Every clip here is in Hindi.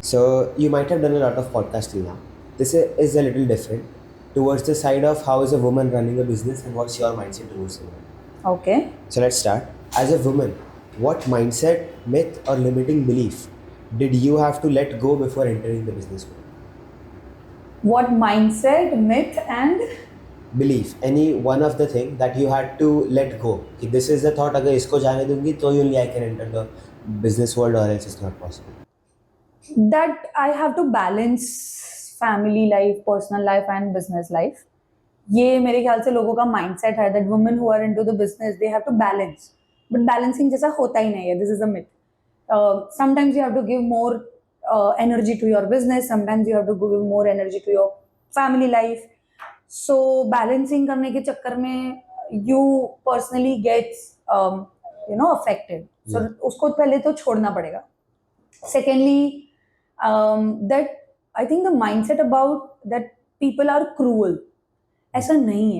So you might have done a lot of podcasting now. This is a little different towards the side of how is a woman running a business and what's your mindset towards it. Okay. So let's start. As a woman, what mindset, myth, or limiting belief did you have to let go before entering the business world? What mindset, myth, and Belief, any one of the thing that you had to let go. कि this is the thought, अगर इसको जाने दूंगी तो only I can enter the business world or else it's not possible. that I have to balance family life, personal life, and business life. ये मेरे ख्याल से लोगों का mindset है that women who are into the business they have to balance, but balancing जैसा होता ही नहीं है. This is a myth. Sometimes you have to give more energy to your business. Sometimes you have to give more energy to your family life. So balancing करने के चक्कर में you personally gets affected. So उसको पहले तो छोड़ना पड़ेगा. Secondly, that I think the mindset about that people are cruel, ऐसा नहीं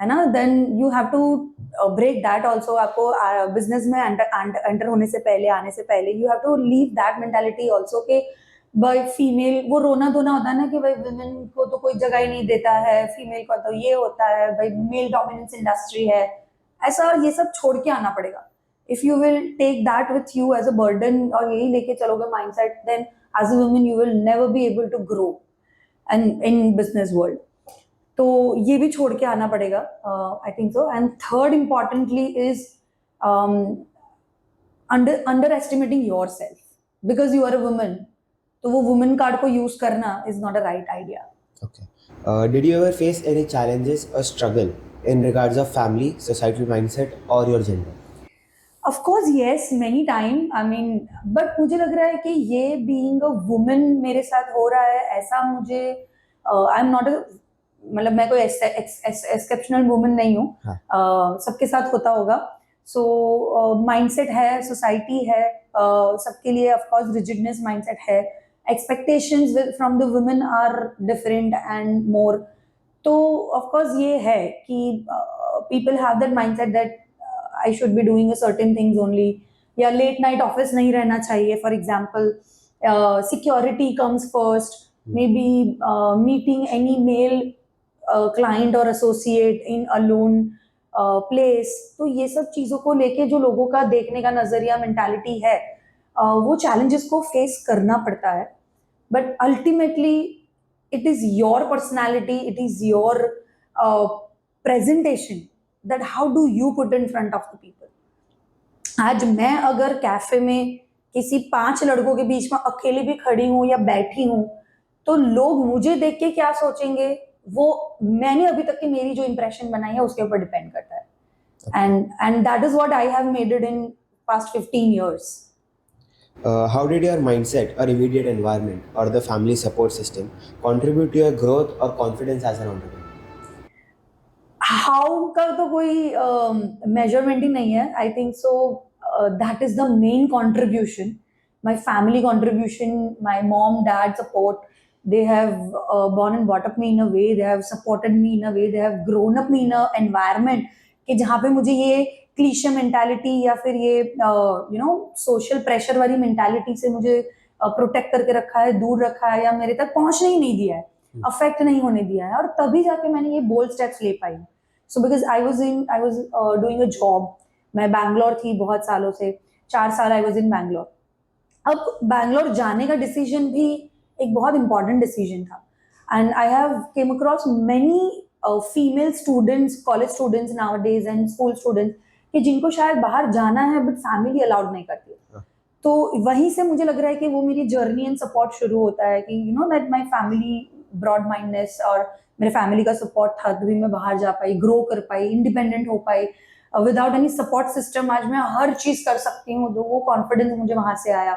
है ना. Then you have to break that also. आपको business में enter होने से पहले, आने से पहले you have to leave that mentality also कि भाई फीमेल वो रोना धोना होता है ना कि भाई women को तो कोई जगह ही नहीं देता है, फीमेल का तो ये होता है, भाई मेल डोमिनेंस इंडस्ट्री है, ऐसा ये सब छोड़ के आना पड़ेगा. If you will take that with you as a burden और यही लेके चलोगे mindset, then as a woman you will never be able to grow and in business world. तो ये भी छोड़ के आना पड़ेगा. I think so. And third importantly is underestimating योर सेल्फ because you are a woman. तो वो वुमन कार्ड को यूज करना is not a right idea. Okay. Did you ever face any challenges or struggle in regards of family, societal mindset, or your gender? Of course yes many time. I mean but मुझे लग रहा है कि ये बीइंग अ वुमन मेरे साथ हो रहा है ऐसा मुझे आई एम नॉट मतलब मैं कोई एक्सेप्शनल वुमन नहीं हूँ. हाँ. सबके साथ होता होगा. सो माइंडसेट है, सोसाइटी है, सबके लिए ऑफ कोर्स रिजिडनेस माइंडसेट है, expectations from the women are different and more. तो ऑफ कोर्स ये है कि people have that mindset that I should be doing a certain things only, या लेट नाइट ऑफिस नहीं रहना चाहिए for example. Security comes first. Maybe meeting any male client और associate in a lone place. तो ये सब चीज़ों को लेके जो लोगों का देखने का नजरिया मेंटालिटी है, वो चैलेंजेस को फेस करना पड़ता है. But ultimately it is your personality, it is your presentation, that how do you put in front of the people. आज मैं अगर कैफे में किसी 5 लड़कों के बीच में अकेले भी खड़ी हूँ या बैठी हूँ तो लोग मुझे देख के क्या सोचेंगे, वो मैंने अभी तक की मेरी जो इंप्रेशन बनाई है उसके ऊपर डिपेंड करता है. And that is what I have made it in past 15 years. How did your mindset or immediate environment or the family support system contribute to your growth or confidence as an entrepreneur? How का तो कोई मेजरमेंट ही नहीं है. आई think so that is the main contribution. My family contribution, my mom dad support. They have born and brought up me in a way, they have supported me in a way, they have grown up me in a environment कि जहाँ पे मुझे ये क्लीशे मेंटालिटी या फिर ये सोशल प्रेशर वाली मेंटालिटी से मुझे प्रोटेक्ट करके रखा है, दूर रखा है, या मेरे तक पहुंचने ही नहीं दिया है, अफेक्ट नहीं होने दिया है, और तभी जाके मैंने ये बोल्ड स्टेप्स ले पाई. So because I was doing a job. मैं बैंगलोर थी बहुत सालों से, 4 साल आई वॉज इन बैंगलोर. अब बैंगलोर जाने का डिसीजन भी एक बहुत इंपॉर्टेंट डिसीजन था. And I have came across many female students, college students now days and school students कि जिनको शायद बाहर जाना है बट फैमिली अलाउड नहीं करती. तो वहीं से मुझे लग रहा है कि वो मेरी जर्नी एंड सपोर्ट शुरू होता है कि you know that my family broad mindness और मेरे फैमिली का सपोर्ट था, तभी मैं बाहर जा पाई, ग्रो कर पाई, इंडिपेंडेंट हो पाई. विदाउट एनी सपोर्ट सिस्टम आज मैं हर चीज कर सकती हूँ. तो वो कॉन्फिडेंस मुझे वहां से आया.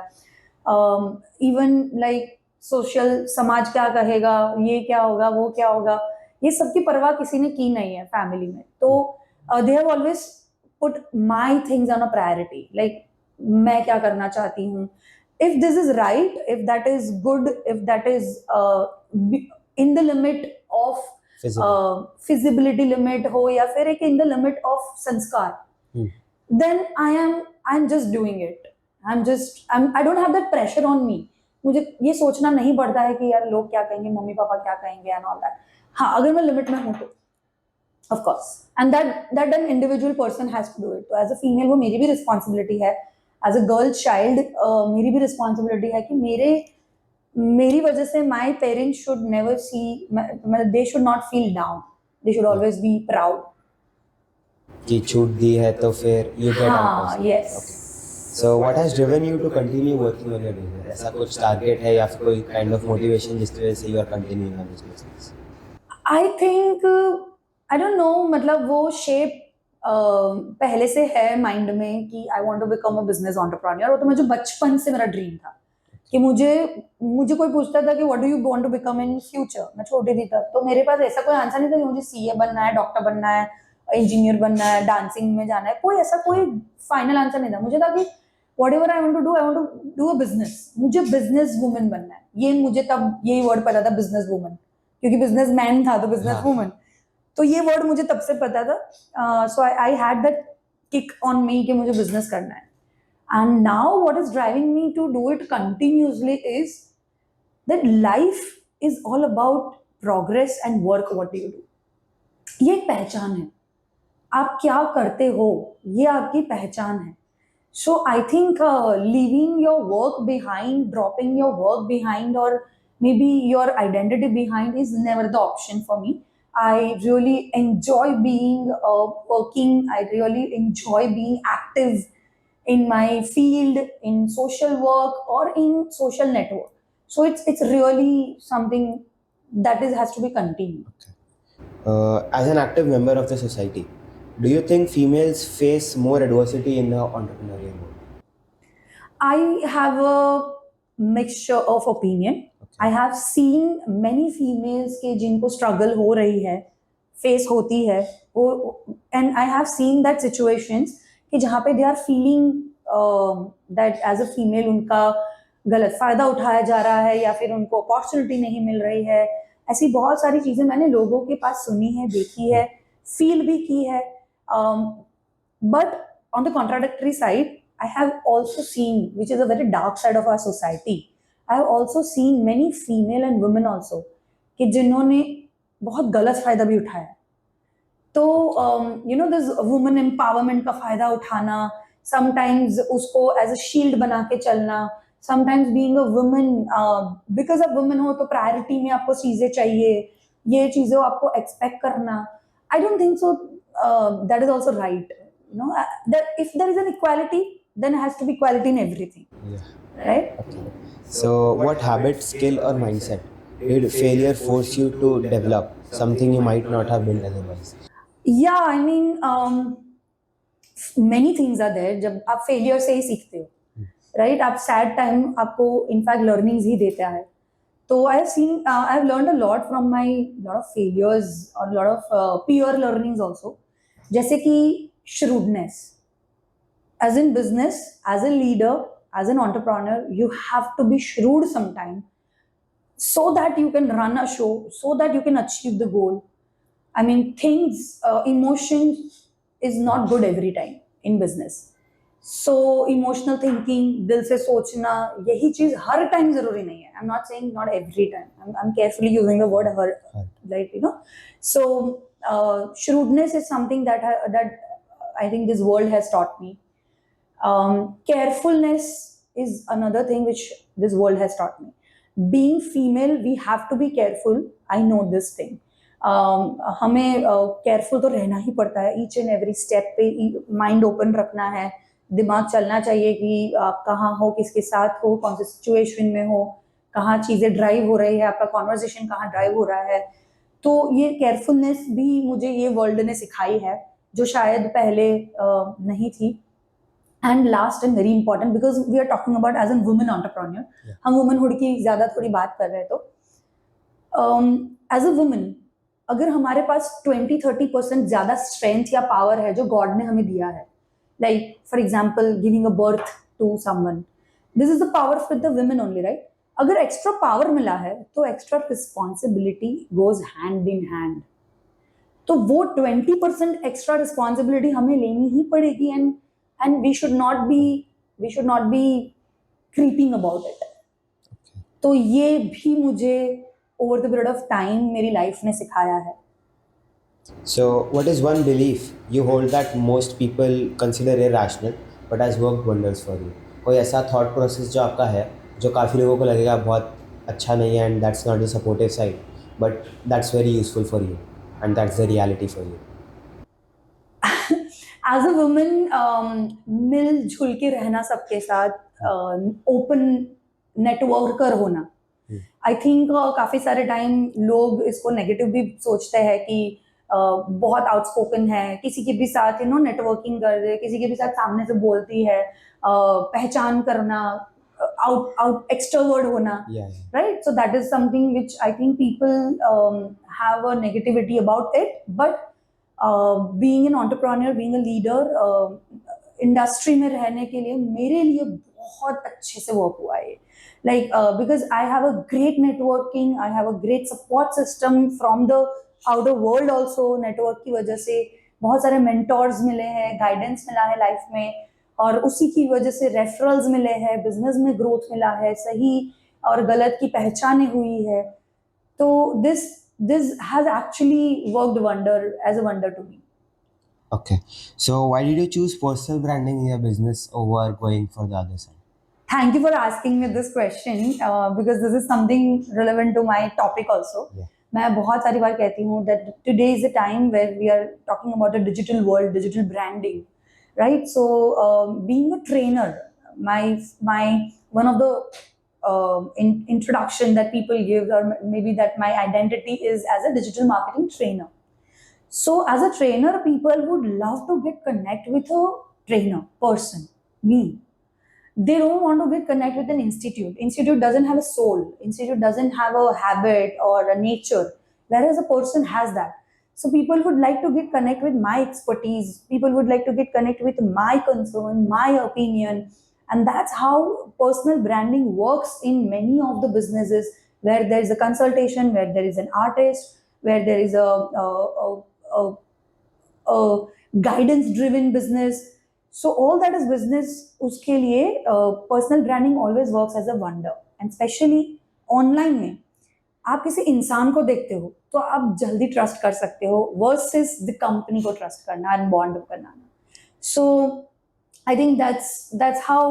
इवन लाइक सोशल, समाज क्या कहेगा, ये क्या होगा, वो क्या होगा, ये सबकी परवाह किसी ने की नहीं है फैमिली में. तो they have always put my things on a priority. Like मैं क्या करना चाहती हूँ, if this is right, if that is good, if that is in the limit of feasibility limit हो या फिर एक इन द लिमिट ऑफ संस्कार, then I am just doing it. I don't have that pressure on me. मुझे ये सोचना नहीं पड़ता है कि यार लोग क्या कहेंगे, मम्मी पापा क्या कहेंगे एंड ऑल दैट. हाँ, अगर मैं लिमिट में हूँ तो of course, and that an individual person has to do it. तो एज अ फीमेल वो मेरी भी रिस्पॉन्सिबिलिटी है, एज अ गर्ल चाइल्ड मेरी भी रिस्पॉन्सिबिलिटी है कि मेरी वजह से my parents should never see, मतलब they should not feel down, they should Yeah. Always be proud. कि छूट दी है तो फिर यू गेट आउट ऑफ हाँ, it. Yes. Okay. So what has driven you to continue working on your business? ऐसा कुछ टारगेट है या फिर कोई काइंड ऑफ मोटिवेशन जिसकी वजह से you are continuing on this business? I think, I don't know, मतलब वो शेप पहले से है माइंड में कि I want to become a business entrepreneur. वो तो मुझे बचपन से मेरा ड्रीम था कि मुझे मुझे कोई पूछता था कि what do you want to become in future, मैं छोटी थी तब, तो मेरे पास ऐसा कोई आंसर नहीं था कि मुझे सीए बनना है, डॉक्टर बनना है, इंजीनियर बनना है, डांसिंग में जाना है. कोई ऐसा कोई फाइनल आंसर नहीं था. मुझे था कि whatever I want to do, I want to do a business. मुझे बिजनेस वुमन बनना है. ये मुझे तब यही वर्ड पता था, बिजनेस वुमन, क्योंकि बिजनेस मैन था तो बिजनेस वुमन. तो ये वर्ड मुझे तब से पता था. So I had that kick on me कि मुझे बिजनेस करना है. And now, what is driving me to do it continuously is that life is all about progress and work. What do you do? ये एक पहचान है. आप क्या करते हो, ये आपकी पहचान है. So I think leaving your work behind, dropping your work behind, or maybe your identity behind is never the option for me. I really enjoy being working. I really enjoy being active in my field, in social work, or in social network. So it's really something that is has to be continued. As an active member of the society, do you think females face more adversity in the entrepreneurial world? I have a mixture of opinion. I have seen many females के जिनको struggle हो रही है, face होती है, and I have seen that situations कि जहाँ पे they are feeling that as a female उनका गलत फायदा उठाया जा रहा है या फिर उनको अपॉर्चुनिटी नहीं मिल रही है. ऐसी बहुत सारी चीजें मैंने लोगों के पास सुनी है, देखी है, फील भी की है. But on the contradictory side, I have also seen, which is a very dark side of our society, I have also seen many female and women also कि जिन्होंने बहुत गलत फायदा भी उठाया. तो you know this women empowerment का फायदा उठाना, समटाइम्स उसको एज अ शील्ड बना के चलना, sometimes being a women, because आप वुमेन हो तो प्रायोरिटी में आपको चीजें चाहिए, ये चीजें आपको एक्सपेक्ट करना. आई don't think so that is also right. You know, that if there is an equality, then it has to be equality in everything. Yeah. Right? Okay. So, what habit, skill, or mindset did failure force you to develop? Something you might not have built otherwise. Yeah, I mean, many things are there. जब आप फेलियर से ही सीखते हो, राइट? आप सैड टाइम आपको इनफैक्ट लर्निंग्स ही देता है. तो I have seen, I have learned a lot from my lot of failures और lot of peer learnings also. जैसे कि shrewdness. As in business, as a leader, as an entrepreneur, you have to be shrewd sometime so that you can run a show, so that you can achieve the goal. I mean, emotions is not good every time in business. So emotional thinking, दिल से सोचना, यही चीज हर टाइम जरूरी नहीं है. I'm not saying not every time. I'm carefully using the word her, like you know. So shrewdness is something that I think this world has taught me. Carefulness is another thing which this world has taught me. Being female, we have to be careful. I know this thing. हमें केयरफुल तो रहना ही पड़ता है. ईच एंड एवरी स्टेप पे माइंड ओपन रखना है, दिमाग चलना चाहिए कि आप कहाँ हो, किसके साथ हो, कौन सी सिचुएशन में हो, कहाँ चीज़ें ड्राइव हो रही है, आपका कॉन्वर्जेशन कहाँ ड्राइव हो रहा है. तो ये केयरफुलनेस भी मुझे ये वर्ल्ड ने सिखाई है, जो शायद पहले नहीं थी. And last and very important, because we are talking about as an women entrepreneur, हम वुमेनहुड की ज्यादा थोड़ी बात कर रहे हैं. तो एज अ वुमेन, अगर हमारे पास 20-30% ज्यादा स्ट्रेंथ या पावर है जो गॉड ने हमें दिया है, like for example giving a birth to someone, this is the power for the women only, right? अगर एक्स्ट्रा पावर मिला है तो extra responsibility goes hand in hand. तो वो 20% एक्स्ट्रा रिस्पॉन्सिबिलिटी हमें लेनी ही पड़ेगी. And we should not be creeping about it. तो ये भी मुझे over the period of time मेरी लाइफ ने सिखाया है. So, what is one belief you hold that most people consider irrational but has worked wonders for you? कोई ऐसा thought process जो आपका है जो काफ़ी लोगों को लगेगा बहुत अच्छा नहीं है and that's not the supportive side, but that's very useful for you and that's the reality for you. As a woman मिलजुल के रहना सबके साथ, ओपन नेटवर्कर होना. आई थिंक काफ़ी सारे टाइम लोग इसको नेगेटिव भी सोचते हैं कि बहुत आउटस्पोकन है, किसी के भी साथ नेटवर्किंग कर दे, किसी के भी साथ सामने से बोलती है, पहचान करना, आउट आउट एक्सट्रोवर्ड होना. Yeah, yeah. Right, so that is something which I think people have a negativity about it, but being an entrepreneur, being a leader, industry में रहने के लिए मेरे लिए बहुत अच्छे से वर्क हुआ है. Like because I have a great networking, I have a great support system from the outer world also. Network की वजह से बहुत सारे mentors मिले हैं, guidance मिला है लाइफ में, और उसी की वजह से रेफरल्स मिले हैं, बिजनेस में ग्रोथ मिला है, सही और गलत की पहचाने हुई है. तो this has actually worked wonder to me. Okay. So, why did you choose personal branding in your business over going for the other side? Thank you for asking me this question, because this is something relevant to my topic also. Yeah. मैं बहुत सारी बार कहती हूँ that today is a time where we are talking about a digital world, digital branding, right? So being a trainer, my one of the introduction that people give, or maybe that my identity is as a digital marketing trainer. So as a trainer, people would love to get connect with a trainer person, me. They don't want to get connect with an institute. Institute doesn't have a soul. Institute doesn't have a habit or a nature, whereas a person has that. So people would like to get connect with my expertise. People would like to get connect with my concern, my opinion, and that's how personal branding works in many of the businesses, where there is a consultation, where there is an artist, where there is a, a guidance driven business. So all that is business, उसके लिए personal branding always works as a wonder. And especially online में आप किसी इंसान को देखते हो तो आप जल्दी ट्रस्ट कर सकते हो वर्सेस द कंपनी को ट्रस्ट करना एंड बॉन्ड करना. So I think that's how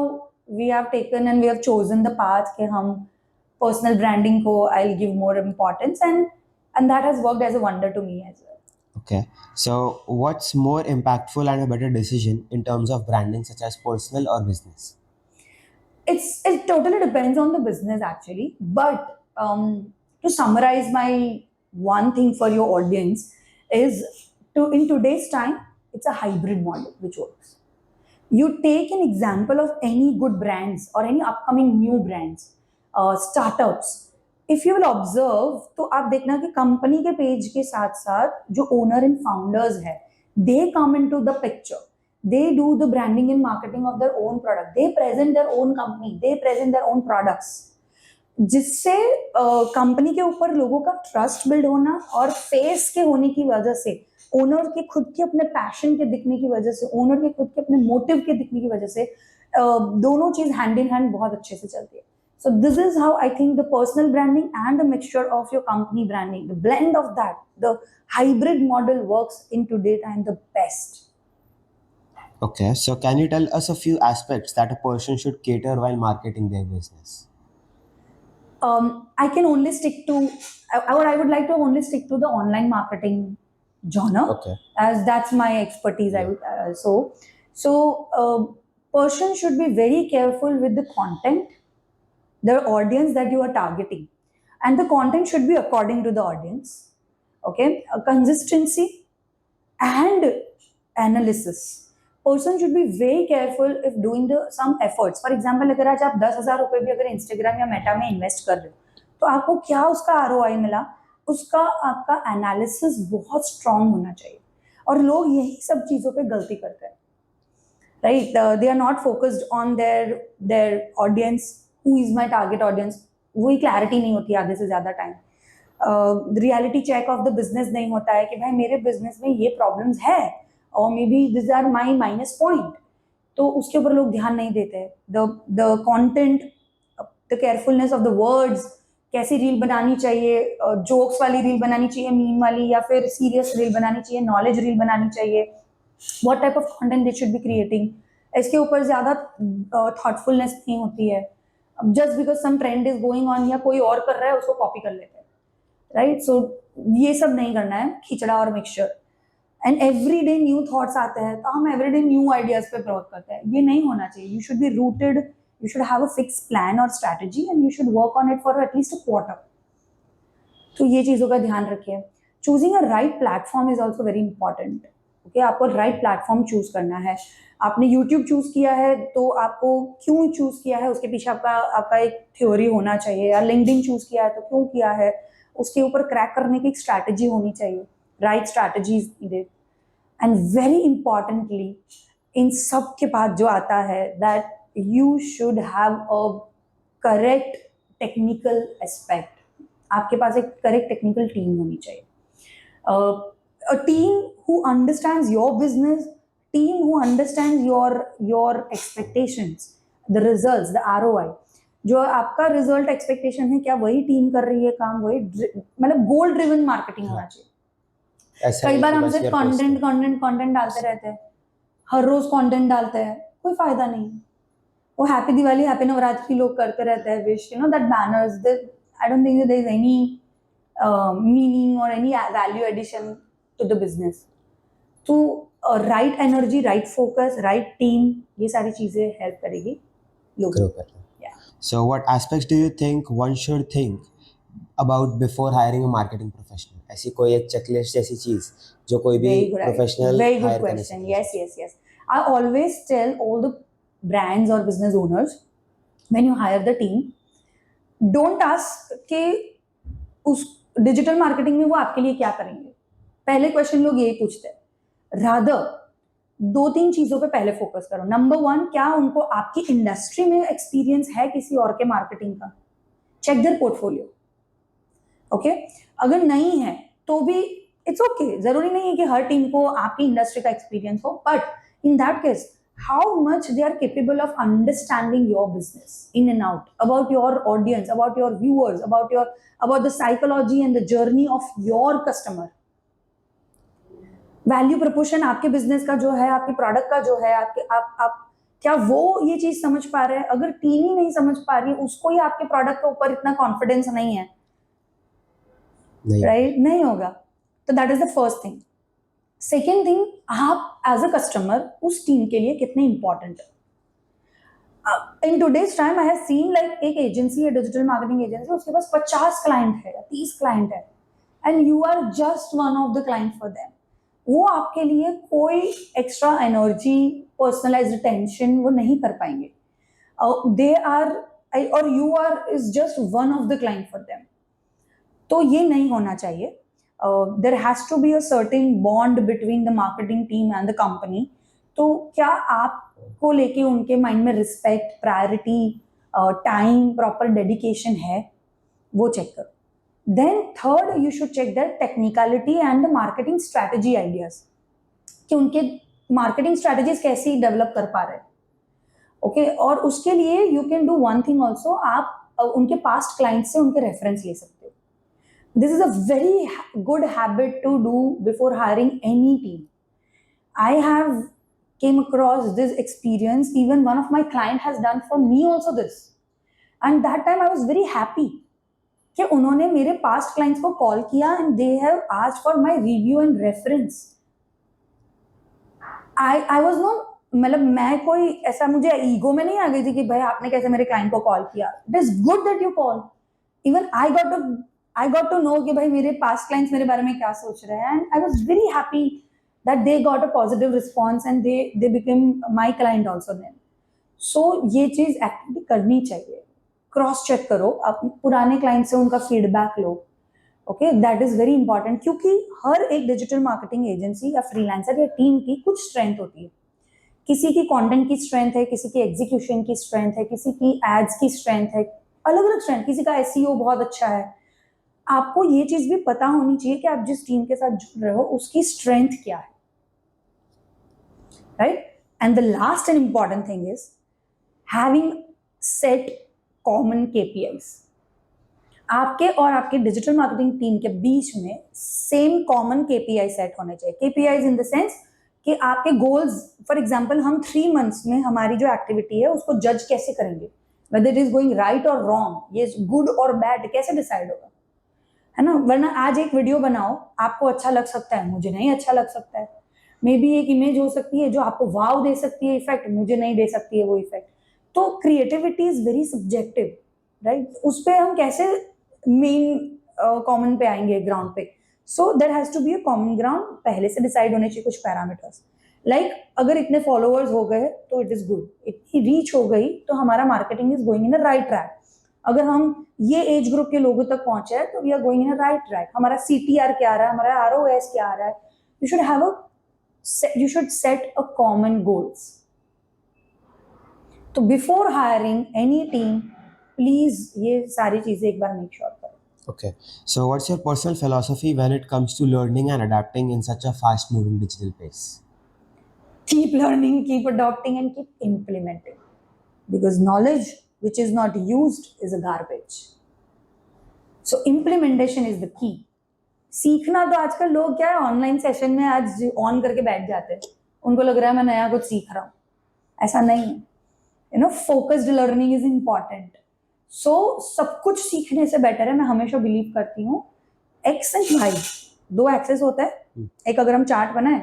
we have taken and we have chosen the path कि हम personal branding को I'll give more importance, and that has worked as a wonder to me as well. Okay. So, what's more impactful and a better decision in terms of branding, such as personal or business? It totally depends on the business actually, but to summarize my one thing for your audience is, to in today's time it's a hybrid model which works. You take an example of any good brands or any upcoming new brands, startups. If you will observe, तो आप देखना कि कंपनी के पेज के साथ साथ जो ओनर एंड फाउंडर्स है, they come into the picture. They do the branding and marketing of their own product. They present their own company. They present their own products. जिससे कंपनी के ऊपर लोगों का ट्रस्ट बिल्ड होना, और फेस के होने की वजह से, ओनर के खुद के अपने पैशन के दिखने की वजह से, ओनर के खुद के अपने मोटिव के दिखने की वजह से, दोनों चीज हैंड इन हैंड बहुत अच्छे से चलती है. So this is how I think the personal branding and the mixture of your company branding, the blend of that, the hybrid model works in today's time the best. Okay. So, can you tell us a few aspects that a person should cater while marketing their business? I can only stick to, I would like to only stick to the online marketing genre. Okay. As that's my expertise. Yeah. I would person should be very careful with the content, the audience that you are targeting, and the content should be according to the audience. Okay, a consistency and analysis. Person should be very careful if doing the some efforts. For example, अगर आज आप 10,000 रुपए भी अगर इंस्टाग्राम या मेटा में इन्वेस्ट कर रहे हो, तो आपको क्या उसका आरओआई मिला, उसका आपका एनालिसिस बहुत स्ट्रांग होना चाहिए. और लोग यही सब चीज़ों पे गलती करते हैं, right? They are not focused on their audience. Who is my target audience? वही क्लैरिटी नहीं होती आधे से ज़्यादा time. Reality check of the business नहीं होता है कि भाई मेरे बिजनेस में ये प्रॉब्लम्स है, और maybe this are my minus point. तो उसके ऊपर लोग ध्यान नहीं देते. The content the carefulness of the words, कैसी रील बनानी चाहिए, जोक्स वाली रील बनानी चाहिए, मीम वाली, या फिर सीरियस रील बनानी चाहिए, नॉलेज रील बनानी चाहिए, what type of content they should be creating, इसके ऊपर ज़्यादा थॉटफुलनेस नहीं होती है. अब just because some trend is going on या कोई और कर रहा है उसको कॉपी कर लेते हैं, राइट? सो ये सब नहीं करना है, खिचड़ा और mixture. And every day new thoughts आते हैं तो हम एवरी डे न्यू आइडियाज पे वर्क करते हैं, ये नहीं होना चाहिए. You should be rooted, you should have a fix plan और strategy and you should work on it for at least a quarter. तो ये चीज़ों का ध्यान रखिए. Choosing a right platform is also very important. Okay, आपको राइट प्लेटफॉर्म चूज करना है. आपने यूट्यूब चूज किया है तो आपको क्यों चूज किया है उसके पीछे आपका आपका एक थ्योरी होना चाहिए. या लिंक्डइन चूज किया है तो क्यों किया है, उसके ऊपर क्रैक करने की एक स्ट्रैटेजी होनी चाहिए. Right strategies needed. And very importantly इन सब के बाद जो आता है that you should have a correct technical aspect. आपके पास एक करेक्ट टेक्निकल टीम होनी चाहिए. A team who understands your business, team who understands your expectations, the results, the ROI. जो आपका रिजल्ट एक्सपेक्टेशन है, क्या वही टीम कर रही है काम, वही मतलब गोल ड्रिवन मार्केटिंग होना चाहिए. ऐसा कई नहीं बार कि हम बस सिर्फ your content posting. Content content डालते रहते हैं, हर रोज कंटेंट डालते हैं, कोई फायदा नहीं. वो हैप्पी दिवाली हैप्पी नवरात्रि लोग करते रहते हैं, wish you know that banners. I don't think there is any meaning or any value addition to the business. तो right energy, right focus, right team, ये सारी चीजें हेल्प करेगी लोगों ग्रो को. कर रहे हैं. Yeah. So what aspects do you think one should think about before hiring a marketing professional? ऐसी कोई एक चेकलिस्ट जैसी चीज़ जो कोई भी Very good, professional very good hire करने से question. पहले Yes, सोचे. yes, yes. I always tell all the brands or business owners when you hire the team, don't ask कि उस डिजिटल मार्केटिंग में वो आपके लिए क्या करेंगे. पहले क्वेश्चन लोग यही पूछते हैं. रादर दो तीन चीजों पे पहले फोकस करो. नंबर वन, क्या उनको आपकी इंडस्ट्री में एक्सपीरियंस है किसी और के मार्केटिंग का. Check there portfolio. ओके, अगर नहीं है तो भी इट्स ओके. जरूरी नहीं है कि हर टीम को आपकी इंडस्ट्री का एक्सपीरियंस हो, but in that case how much they are capable of understanding your business in and out, about your audience, about your viewers, about the psychology and the journey of your customer. Value proportion आपके बिजनेस का जो है, आपके प्रोडक्ट का जो है, आपके आप क्या वो ये चीज समझ पा रहे हैं. अगर टीम ही नहीं समझ पा रही है, उसको ही आपके प्रोडक्ट के ऊपर इतना कॉन्फिडेंस नहीं है, राइट? नहीं होगा. तो that is the first thing. Second thing, आप एज अ कस्टमर उस टीम के लिए कितने इंपॉर्टेंट है. In today's time I have seen like एक एजेंसी है, डिजिटल मार्केटिंग एजेंसी, उसके पास 50 क्लाइंट है या 30 क्लाइंट है, and you are just one of the client for them. वो आपके लिए कोई एक्स्ट्रा एनर्जी, पर्सनलाइज्ड अटेंशन वो नहीं कर पाएंगे. दे आर और you are is just one of the client for them. तो ये नहीं होना चाहिए. There has to be a certain bond between the marketing team and the company. तो क्या आपको लेके उनके माइंड में respect, priority, time, proper dedication है, वो चेक करो. Then third, you should check their technicality and the marketing strategy ideas, कि उनके marketing strategies कैसी develop कर पा रहे हैं. ओके, और उसके लिए you can do one thing also, आप उनके past clients से उनके reference ले सकते हो. This is a very good habit to do before hiring any team. I have came across this experience. Even one of my client has done for me also this, and that time I was very happy कि उन्होंने मेरे पास्ट क्लाइंट्स को कॉल किया and they have asked for my review and reference. I was not, मतलब मैं कोई ऐसा, मुझे ईगो में नहीं आ गई थी कि भाई आपने कैसे मेरे क्लाइंट को कॉल किया. It is good that you call. Even I got to know कि भाई मेरे पास्ट क्लाइंट्स मेरे बारे में क्या सोच रहे हैं, and I was very happy that they got a positive response and they became my client also then. So ये चीज एक्टिविटी करनी चाहिए. क्रॉस चेक करो, आप पुराने क्लाइंट से उनका feedback low. Okay, that is very important, क्योंकि हर एक डिजिटल मार्केटिंग एजेंसी या फ्रीलांसर या टीम की कुछ स्ट्रेंथ होती है. किसी की कंटेंट की स्ट्रेंथ है, किसी की एग्जीक्यूशन की स्ट्रेंथ है, किसी की एड्स की स्ट्रेंथ है, अलग अलग स्ट्रेंथ. किसी का एसईओ बहुत अच्छा है. आपको ये चीज भी पता होनी चाहिए कि आप जिस टीम के साथ जुड़ रहे हो उसकी स्ट्रेंथ क्या है, right? And the last and important thing is having set common KPIs. आपके और आपके डिजिटल मार्केटिंग टीम के बीच में सेम कॉमन केपीआई सेट होने चाहिए। केपीआईज इन द सेंस कि आपके गोल्स, फॉर एग्जांपल हम 3 मंथ्स में हमारी जो एक्टिविटी है उसको जज कैसे करेंगे, whether it is going right और रॉन्ग, ये गुड और बैड कैसे डिसाइड होगा, है ना। वरना आज एक वीडियो बनाओ, आपको अच्छा लग सकता है, मुझे नहीं अच्छा लग सकता है। मे बी एक इमेज हो सकती है जो आपको वाव दे सकती है इफेक्ट, मुझे नहीं दे सकती है वो इफेक्ट। तो creativity is very subjective, right. उस पर हम कैसे मेन कॉमन पे आएंगे ग्राउंड पे। So there has to be a common ground, पहले से डिसाइड होने चाहिए कुछ पैरामीटर्स। लाइक अगर इतने फॉलोअर्स हो गए तो इट इज गुड, इतनी रीच हो गई तो हमारा marketing is going in a right track. अगर हम ये एज ग्रुप के लोगों तक पहुंचे हैं तो we are going in a right track. हमारा सीटीआर क्या आ रहा है, हमारा आरओएस क्या आ रहा है। You should have a you should set a common goals. तो before hiring any team please ये सारी चीजें एक बार मेक श्योर करो। Okay. So, what's your personal philosophy when it comes to learning and adapting in such a fast-moving digital pace? Keep learning, keep adopting, and keep implementing. Because knowledge which is not used is a garbage. So implementation is the key. सीखना तो आजकल लोग क्या है, ऑनलाइन सेशन में आज ऑन करके बैठ जाते हैं, उनको लग रहा है मैं नया कुछ सीख रहा हूँ। ऐसा नहीं है, you know, focused learning is important. So सब कुछ सीखने से बेटर है, मैं हमेशा बिलीव करती हूँ, एक्स एंड वाई, दो एक्सेस होता है। एक अगर हम चार्ट बनाए,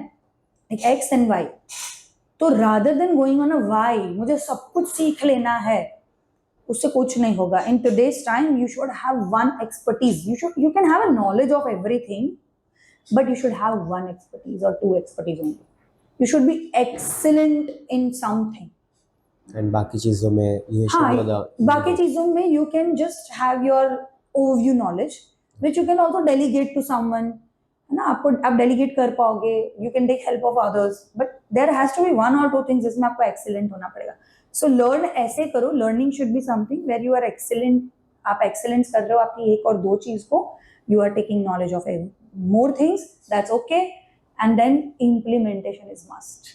एक एक्स एंड वाई, तो rather than going on a y, मुझे सब कुछ सीख लेना है, उससे कुछ नहीं होगा। In today's time you should have one expertise. You can have a knowledge of everything, but you should have one expertise or two expertise only. You should be excellent in something. And बाकी चीज़ों में you should हाँ, know the बाकी चीजों में you can just have your overview knowledge, which you can also delegate to someone, है ना। आपको आप delegate कर पाओगे, you can take help of others, but there has to be one or two things जिसमें आपको excellent होना पड़ेगा। So learn ऐसे करो, learning should be something where you are excellent, आप excellence कर रहे हो आपकी एक और दो चीज को, you are taking knowledge of more things, that's okay, and then implementation is must.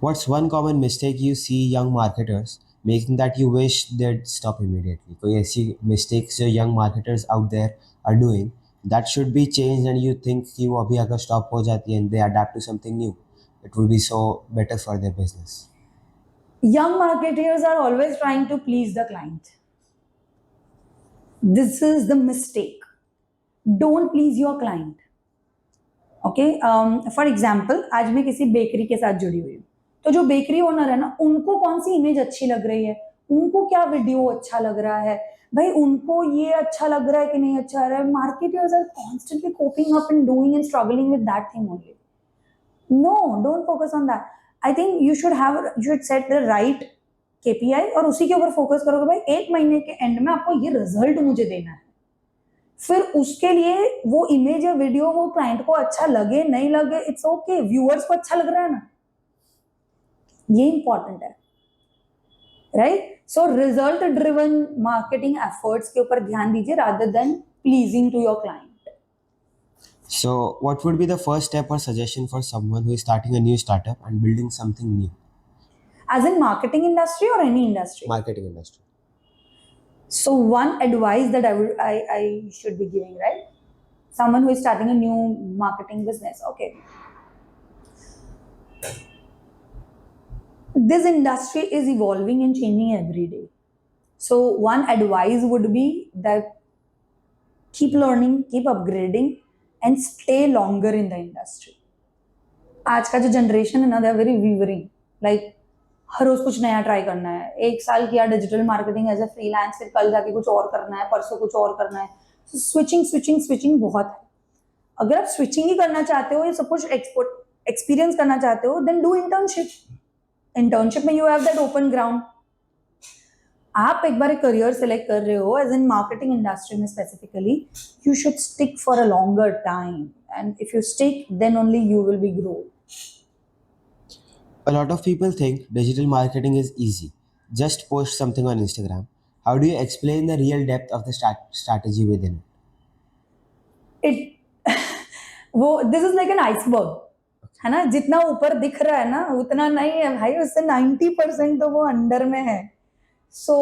What's one common mistake you see young marketers making that you wish they'd stop immediately? कोई ऐसी mistakes जो young marketers out there are doing that should be changed and you think कि वो अभी अगर stop हो जाती है and they adapt to something new, it will be so better for their business. Young marketers are always trying to please the client. This is the mistake. Don't please your client. Okay, for example आज मैं किसी बेकरी के साथ जुड़ी हुई हूँ, तो जो बेकरी ओनर है ना, उनको कौन सी इमेज अच्छी लग रही है, उनको क्या वीडियो अच्छा लग रहा है, भाई उनको ये अच्छा लग रहा है कि नहीं अच्छा रहा है। Marketers are constantly coping up and doing and struggling with that thing only. No, don't focus on that. I think you should set the right KPI और उसी के ऊपर फोकस करोगे। भाई एक महीने के एंड में आपको ये रिजल्ट मुझे देना है, फिर उसके लिए वो इमेज या वीडियो वो क्लाइंट को अच्छा लगे नहीं लगे, इट्स ओके, व्यूअर्स को अच्छा लग रहा है ना, ये इंपॉर्टेंट है, right. So result driven marketing efforts के ऊपर ध्यान दीजिए rather than pleasing to your client. So, what would be the first step or suggestion for someone who is starting a new startup and building something new? As in marketing industry और any industry? Marketing industry. So one advice that I should be giving, right? Someone who is starting a new marketing business, okay. This industry is evolving and changing every day. So one advice would be that keep learning, keep upgrading, and stay longer in the industry. आज का जो जनरेशन है ना, they are very wavering, like हर रोज कुछ नया ट्राई करना है। एक साल किया digital marketing as a freelance, फिर कल जाके कुछ और करना है, परसों कुछ और करना है। स्विचिंग स्विचिंग स्विचिंग बहुत है। अगर आप स्विचिंग ही करना चाहते हो, ये सब कुछ एक्सपीरियंस करना चाहते हो, देन डू इंटर्नशिप। इंटर्नशिप में you have that open ground. आप एक बार एक करियर सेलेक्ट कर रहे हो एज इन मार्केटिंग इंडस्ट्री में specifically, you should stick for a longer time, and if you stick then only you will be grow. A lot of people think digital marketing is easy. Just post something on Instagram. How do you explain the real depth of the strategy within it? It वो this is like an iceberg, है ना। जितना ऊपर दिख रहा है ना उतना नहीं है भाई, उससे 90% तो वो अंडर में है। So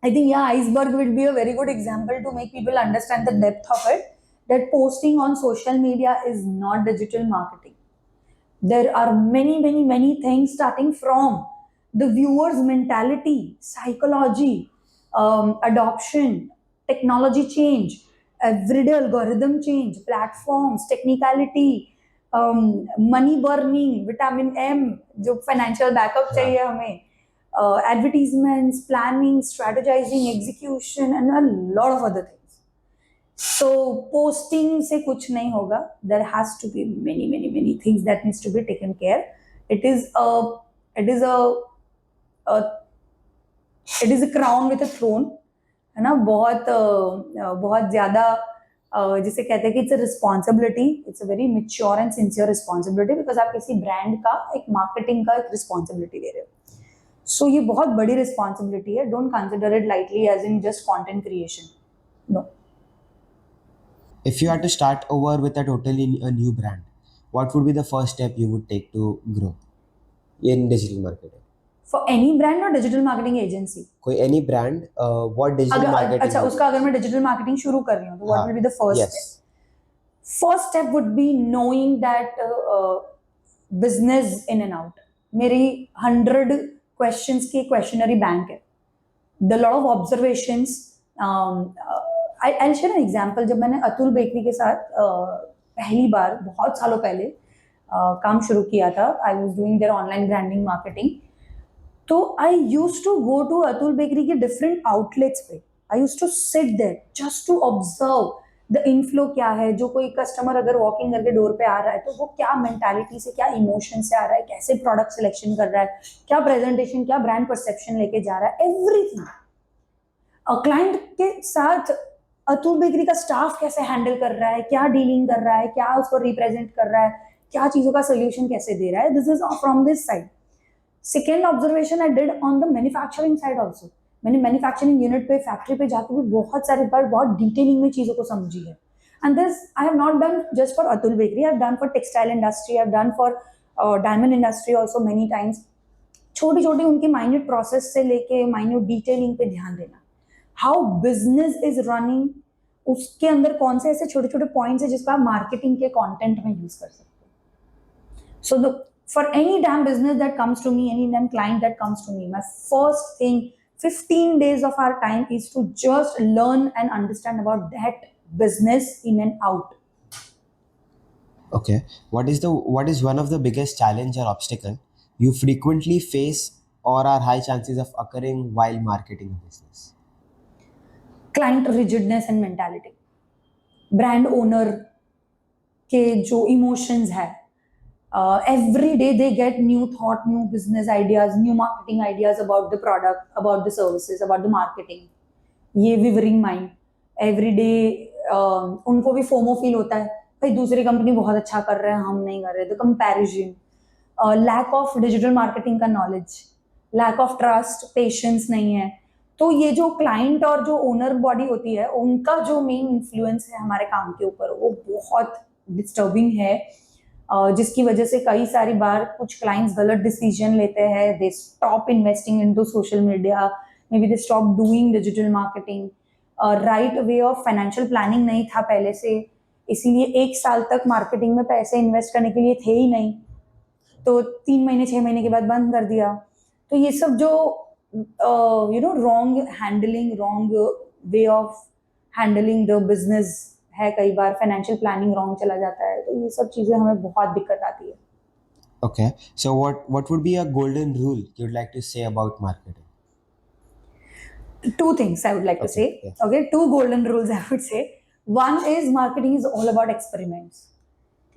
I think, yeah, iceberg will be a very good example to make people understand the depth of it. That posting on social media is not digital marketing. There are many, many, many things starting from the viewer's mentality, psychology, adoption, technology change, everyday algorithm change, platforms, technicality, money burning, vitamin M, जो financial backup हाँ. चाहिए हमें, advertisements, planning, strategizing, execution, and a lot of other things. So posting से कुछ नहीं होगा. There has to be many, many, many things that needs to be taken care. It is a, it is a it is a crown with a throne, है ना. बहुत ज़्यादा जिसे कहते हैं कि it's a responsibility, it's a very mature and sincere responsibility, because आप किसी ब्रांड का एक मार्केटिंग का एक रिस्पॉन्सिबिलिटी दे रहे हो. सो ये बहुत बड़ी रिस्पॉन्सिबिलिटी है. Don't consider it lightly as in just content creation. No. If you had to start over with a totally a new brand, what would be the first step you would take to grow in digital marketing? For any brand और डिजिटल मार्केटिंग एजेंसी. कोई any brand, what digital अगर marketing अच्छा would उसका you अगर use? मैं डिजिटल मार्केटिंग शुरू कर रही हूँ तो व्हाट हाँ. Will be the first Yes. Step. First step would be knowing that business in and out. मेरी 100 क्वेश्चंस की क्वेश्चनरी बैंक है. The lot of observations. I share an example. जब मैंने अतुल बेकरी के साथ पहली बार बहुत सालों पहले काम शुरू किया था, I was doing there online branding marketing. तो I used to go to Atul Bakery के डिफरेंट आउटलेट्स पे. I used to sit there just to observe the inflow क्या है. जो कोई कस्टमर अगर वॉकिंग करके डोर पे आ रहा है तो वो क्या मेंटालिटी से, क्या इमोशन से आ रहा है, कैसे प्रोडक्ट सिलेक्शन कर रहा है, क्या प्रेजेंटेशन, क्या ब्रांड परसेप्शन लेके जा रहा है, एवरीथिंग. क्लाइंट के साथ अतुल बेकरी का स्टाफ कैसे हैंडल कर रहा है, क्या डीलिंग कर रहा है, क्या उसको रिप्रेजेंट कर रहा है, क्या चीजों का सोल्यूशन कैसे दे रहा है. This is from this side. Second observation I did on the manufacturing side also. मैंने मैन्युफैक्चरिंग यूनिट पे, फैक्ट्री पे जाकर भी बहुत सारे बार बहुत डिटेलिंग में चीजों को समझी है. And this I have not done just for Atul bakery, I have done for textile industry, I have done for diamond industry also many times. छोटी छोटी उनकी माइन्यूट प्रोसेस से लेके माइन्यूट डिटेलिंग पे ध्यान देना. हाउ बिजनेस इज रनिंग, उसके अंदर कौन से ऐसे छोटे छोटे पॉइंट्स है जिसको आप मार्केटिंग के कंटेंट में यूज कर सकते हो. So for any damn business that comes to me, any damn client that comes to me, my first thing, 15 days of our time is to just learn and understand about that business in and out. Okay. What is one of the biggest challenge or obstacle you frequently face or are high chances of occurring while marketing a business? Client rigidness and mentality. Brand owner के जो emotions है, every day they get new thought, new business ideas, new marketing ideas about the product, about the services, about the marketing. ये विवरिंग माइंड एवरी डे. उनको भी फोमो फील होता है, भाई दूसरी कंपनी बहुत अच्छा कर रहे हैं, हम नहीं कर रहे. The comparison, lack of digital marketing का knowledge, lack of trust, patience नहीं है. तो ये जो क्लाइंट और जो ओनर बॉडी होती है, उनका जो मेन इन्फ्लुएंस है हमारे काम के ऊपर, वो बहुत डिस्टर्बिंग है. जिसकी वजह से कई सारी बार कुछ क्लाइंट्स गलत डिसीजन लेते हैं. They stop investing into social media, may be they stop doing digital marketing. Right way of financial planning नहीं था पहले से, इसीलिए 1 साल तक मार्केटिंग में पैसे इन्वेस्ट करने के लिए थे ही नहीं, तो 3 महीने 6 महीने के बाद बंद कर दिया. तो ये सब जो wrong handling, wrong way of handling the business है, कई बार फाइनेंशियल प्लानिंग रॉन्ग चला जाता है. तो ये सब चीजें हमें बहुत दिक्कत आती है. Okay. So what would be a golden rule you'd like to say about marketing? Two things I would like to Okay, say. yeah. Okay, two golden rules I would say. One is marketing is all about experiments.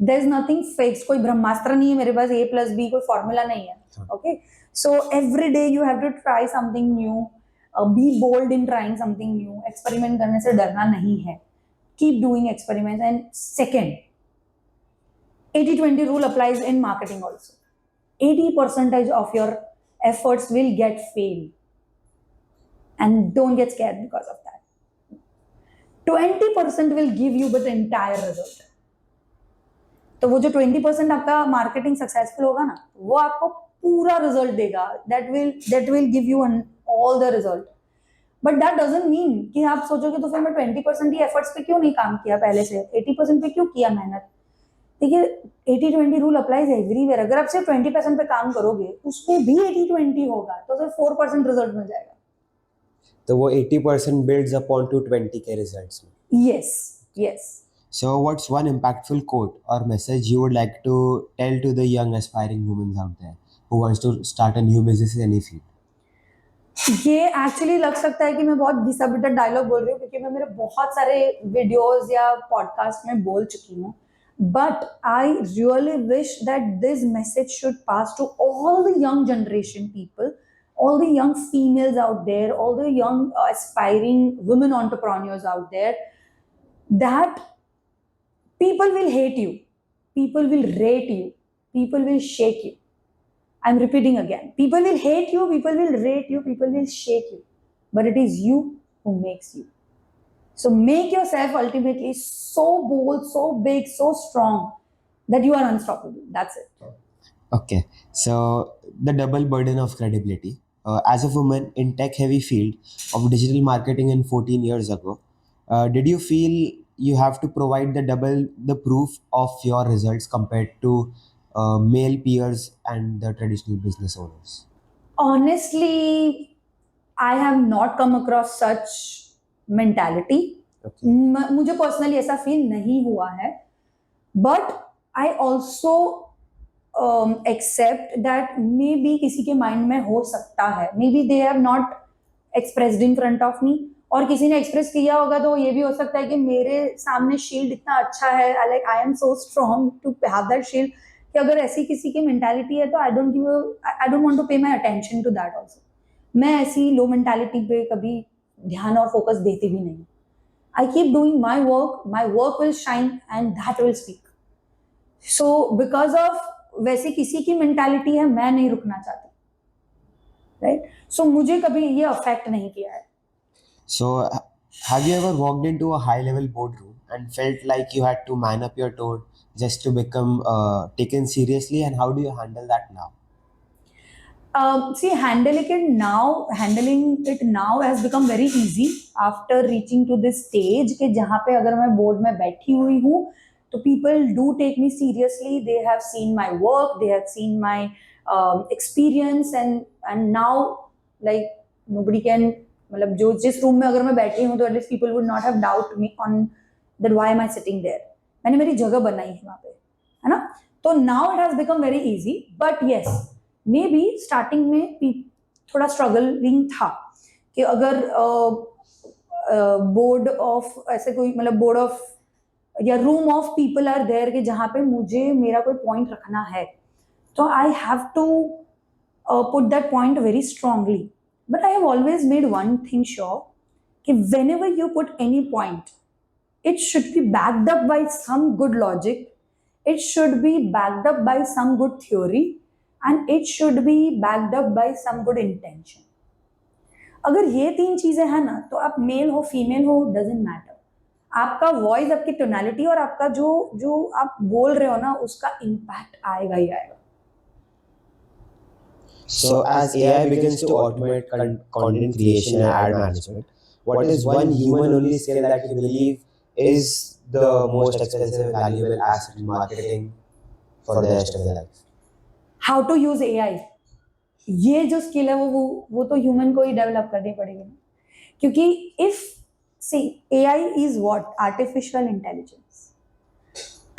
There's nothing fixed. कोई ब्रह्मास्त्र नहीं है मेरे पास, A+B कोई फॉर्मूला नहीं है. Okay, so every day you have to try something new. Be bold in trying something new. Experiment करने से डरना नहीं है. Keep doing experiments. And second, 80-20 rule applies in marketing also. 80% of your efforts will get failed. And don't get scared because of that. 20% will give you but the entire result. तो वो जो 20% आपका मार्केटिंग सक्सेसफुल होगा ना, वो आपको पूरा रिजल्ट देगा. That will give you all the result. But that doesn't mean कि आप सोचोगे तो फिर मैं 20% ही एफर्ट्स पे क्यों नहीं काम किया पहले से, 80% पे क्यों किया मेहनत। देखिए 80-20 रूल अप्लाइज एवरीवेयर। अगर आप सिर्फ 20% पे काम करोगे उसमें भी 80-20 होगा तो सिर्फ 4% रिजल्ट मिल जाएगा। तो वो 80% बिल्ड्स अपॉन टू 20 के रिजल्ट्स में। Yes yes. So what's one impactful quote or message you would like to tell to the young aspiring women out there who wants to start a new business in any field? ये एक्चुअली लग सकता है कि मैं बहुत घिसा पिटा डायलॉग बोल रही हूँ क्योंकि मैं मेरे बहुत सारे वीडियोस या पॉडकास्ट में बोल चुकी हूँ, but I really wish that this message should pass to all the young generation people, all the young females out there, all the young aspiring women entrepreneurs out there, that people will hate you, people will rate you, people will shake you. I'm repeating again. People will hate you, people will rate you, people will shake you. But it is you who makes you. So make yourself ultimately so bold, so big, so strong that you are unstoppable. That's it. Okay, so the double burden of credibility. As a woman in tech-heavy field of digital marketing in 14 years ago, did you feel you have to provide the double the proof of your results compared to male peers and the traditional business owners? Honestly, I have not come across such mentality. Okay. मुझे पर्सनली ऐसा फील नहीं हुआ है, but I also accept that maybe किसी के माइंड में हो सकता है, maybe they have not expressed in front of me, और किसी ने एक्सप्रेस किया होगा तो ये भी हो सकता है कि मेरे सामने शील्ड इतना अच्छा है, like I am so strong to have that shield, कि अगर ऐसी किसी की मेंटालिटी है तो I don't want to pay my attention to that also. मैं ऐसी लो मेंटालिटी पे कभी ध्यान और फोकस देती भी नहीं। I keep doing my work will shine and that will speak. So because of वैसे किसी की मेंटालिटी है, मैं नहीं रुकना चाहती, राइट? सो मुझे कभी ये अफेक्ट नहीं किया है। So, have you ever walked into a high level boardroom and felt like you had to man up your tone just to become taken seriously? And how do you handle that now? See, handling it now has become very easy after reaching to this stage कि जहाँ पे अगर मैं बोर्ड में बैठी हुई हूँ तो people do take me seriously. They have seen my work, they have seen my experience, and now like nobody can, मतलब जो जिस रूम में अगर मैं बैठी हूँ तो at least people would not have doubt me on that why am I sitting there. मैंने मेरी जगह बनाई है वहाँ पे, है ना? तो now it has become very easy, but yes, may be starting में थोड़ा स्ट्रगलिंग था कि अगर बोर्ड ऑफ ऐसे कोई, मतलब बोर्ड ऑफ या room of people are there कि जहाँ पे मुझे मेरा कोई पॉइंट रखना है तो I have to put that point very strongly, but I have always made one thing sure कि whenever you put any point it should be backed up by some good logic, it should be backed up by some good theory, and it should be backed up by some good intention. अगर ये तीन चीजें हैं ना तो आप मेल हो फीमेल हो डजेंट मैटर, आपका वॉइस, आपकी टोनैलिटी और आपका जो जो आप बोल रहे हो ना उसका इम्पैक्ट आएगा ही आएगा। So, as AI begins to automate content creation and ad management, what is one human only skill that you believe is the most expensive and valuable asset in marketing for the rest of their life? How to use AI. ये जो स्किल है वो तो ह्यूमन को ही डेवलप करनी पड़ेगी ना, क्योंकि if see AI is what, artificial intelligence.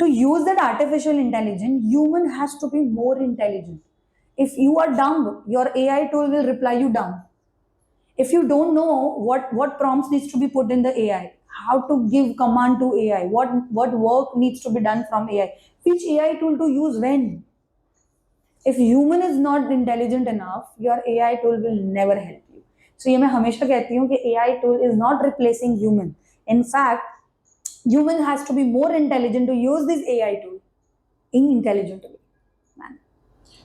To use that artificial intelligence, human has to be more intelligent. If you are dumb, your AI tool will reply you dumb. If you don't know what prompts needs to be put in the AI, how to give command to AI, what work needs to be done from AI, which AI tool to use when. If human is not intelligent enough, your AI tool will never help you. So ये मैं हमेशा कहती हूँ कि AI tool is not replacing human. In fact, human has to be more intelligent to use this AI tool in intelligent way. Man.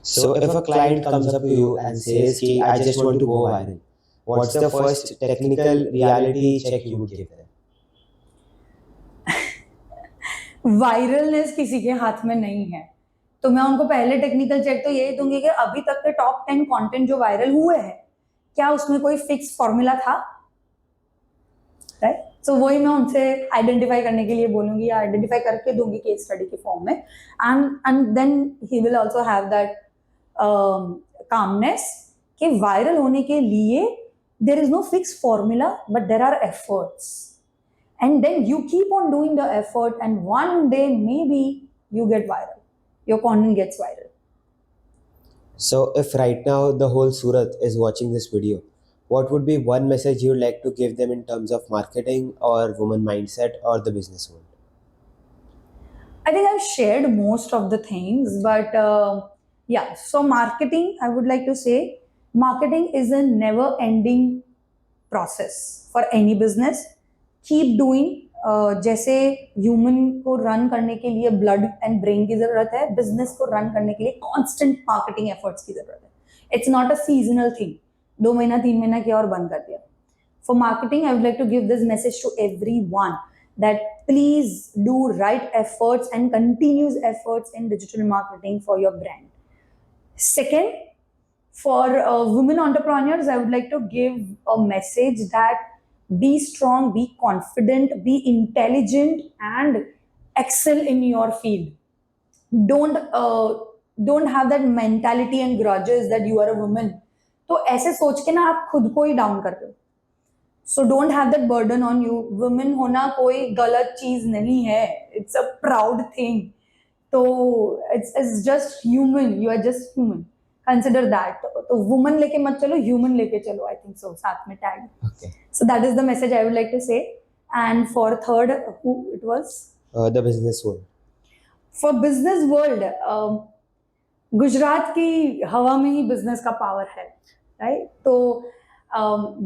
So, if a client comes up to you and says, "Ki, I just want to go viral," what's the first technical reality check you would give them? वायरलनेस किसी के हाथ में नहीं है, तो मैं उनको पहले टेक्निकल चेक तो यही दूंगी कि अभी तक के टॉप 10 कंटेंट जो वायरल हुए हैं क्या उसमें कोई फिक्स फॉर्मूला था, राइट? सो वही मैं उनसे आइडेंटिफाई करने के लिए बोलूंगी या आइडेंटिफाई करके दूंगी केस स्टडी के फॉर्म में, and then he will also have that commonness कि वायरल होने के लिए there is no fix formula but there are efforts, and then you keep on doing the effort and one day maybe you get viral, your content gets viral. So, if right now the whole Surat is watching this video, what would be one message you'd like to give them in terms of marketing or woman mindset or the business world? I think I've shared most of the things, but yeah, so marketing, I would like to say marketing is a never ending process for any business. Keep doing. जैसे ह्यूमन को रन करने के लिए ब्लड एंड ब्रेन की जरूरत है, बिजनेस को रन करने के लिए कांस्टेंट मार्केटिंग एफर्ट्स की जरूरत है. It's not a seasonal thing, 2 महीना 3 महीना किया और बंद कर दिया. For marketing, I would like to give this message to everyone that please do right efforts and continuous efforts in digital marketing for your brand. Second, for women entrepreneurs, I would like to give a message that be strong, be confident, be intelligent, and excel in your field. Don't have that mentality and grudges that you are a woman. तो ऐसे सोच के ना आप खुद को ही डाउन करते हो. So don't have that burden on you. Women होना कोई गलत चीज नहीं है, इट्स अ प्राउड थिंग. तो it's just human, you are just human, consider that. तो वुमन लेके मत चलो, ह्यूमन लेके चलो. आई थिंक सो, साथ में tag. Okay. So that is the message I would like to say. And for third, who it was? The business world. For business world, Gujarat की हवा में ही बिजनेस का पावर है, राइट? तो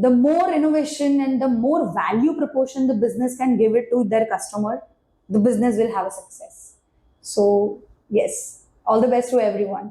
the more innovation and the more value proportion the business can give it to their customer, the business will have a success. So yes, all the best to everyone.